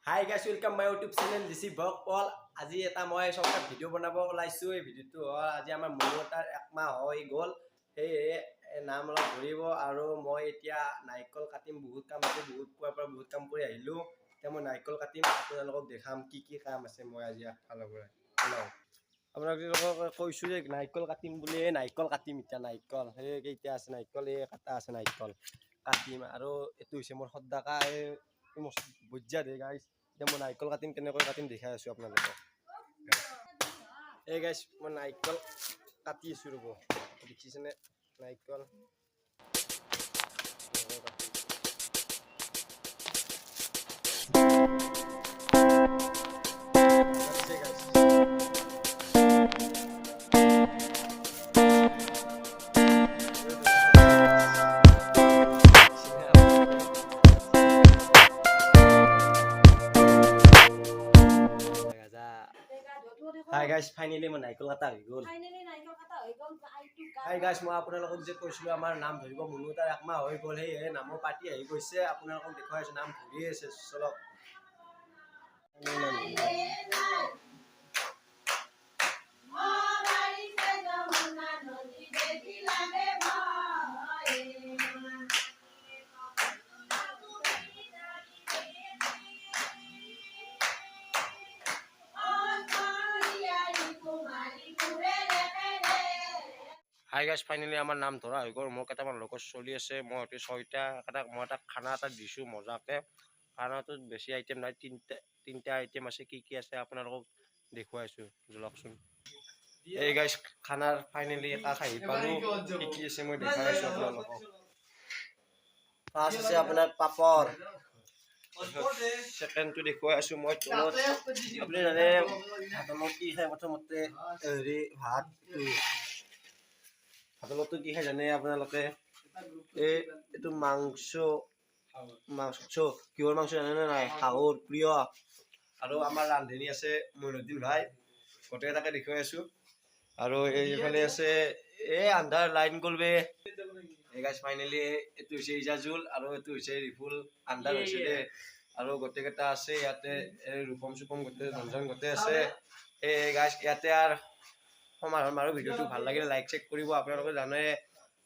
Hi guys, welcome my YouTube channel. This is Bok Paul. আজি এটা মই সবটা ভিডিও বনাব ওলাইছো। এই ভিডিওটো আজি আমাৰ মনুটাৰ একমাহ হৈ গ'ল। সেই নাম অলপ ধৰিব আৰু মই এতিয়া নাইকল কাটিম। বহুত কাম আছে, বহুত কাম কৰি আহিলো। এতিয়া মই নাইকল কাটিম, আপোনালোকক দেখাম কি কাম আছে। মই আজি আগফালৰ পৰা আপোনালোকক কৈছো যে নাইকল কাটিম বুলি। নাইকল কাটিম এতিয়া। নাইকল সেই কেইটা আছে, নাইকল এই কাটা আছে। নাইকল কাটিম আৰু এইটো হৈছে মোৰ সদ্দাকা। বুজা দে গাইছ। এতিয়া মই নাইকল কাটিম, কেনেকৈ কাটিম দেখাই আছো আপোনালোকক। এই গাইছ, মই নাইকল কাটি আছো, ৰ'ব। দেখিছেনে নাইকল? Hi guys, finally মই নাইকল কাটা হৈ গ'ল। Hi guys, মই আপোনালোকক যে কৈছিলো আমাৰ নাম ধৰিব মুনু তাৰ একমাহ হৈ গ'ল। সেই নামৰ পাৰ্টি আহি গৈছে। আপোনালোকক দেখুৱাই আছো, নাম ধৰি আছে। চলক। Hi guys, finally আমাৰ নাম ধৰা হৈ গ'ল। মোৰ কেইটামান লগত চলি আছে। মই ছয়টা মই এটা খানা এটা দিছো মজাকে। খানাটোত বেছি আইটেম নাই, তিনটা আইটেম আছে। কি আছে আপোনালোকক দেখুৱাইছো, জলকচোন। এই গাইছ, খানাৰ ফাইনেলি এটা খাই পালো। কি আছে মই দেখাই আছো আপোনালোকক। ফাৰ্ষ্ট আছে আপোনাৰ পাপৰ। সেকেন্ডটো দেখুৱাই আছো মই তলত। আপুনি জানে ভাতৰ কি খাই? প্ৰথমতে হেৰি ভাতটো ভাতৰ কি খাই জানে আপোনালোকে? এইটো মাংস কিহৰ মাংস জানে নাই? হাঁহৰ প্ৰিয়। আৰু আমাৰ ৰান্ধনী আছে মইনুদ্দিন ভাই। গোটেইকেইটাকে দেখুৱাই আছো। আৰু এইফালে আছে আন্ধাৰ লাইন গলবে। এই গাইছ, ফাইনেলি এইটো হৈছে ইজাজুল আৰু এইটো হৈছে ৰিফুল। আন্ধাৰ হৈছে দে। আৰু গোটেইকেইটা আছে ইয়াতে। ৰূপম চুপম গোটেই ৰঞ্জন গোটেই আছে। এই গাইছ, ইয়াতে আৰু সমাধান আৰু ভিডিঅ'টো ভাল লাগিলে লাইক চেক কৰিব। আপোনালোকে জানে,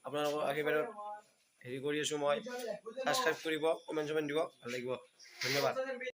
আপোনালোকৰ আশীৰ্বাদত হেৰি কৰি আছো মই। ছাবস্ক্ৰাইব কৰিব, কমেণ্ট চমেণ্ট দিব, ভাল লাগিব। ধন্যবাদ।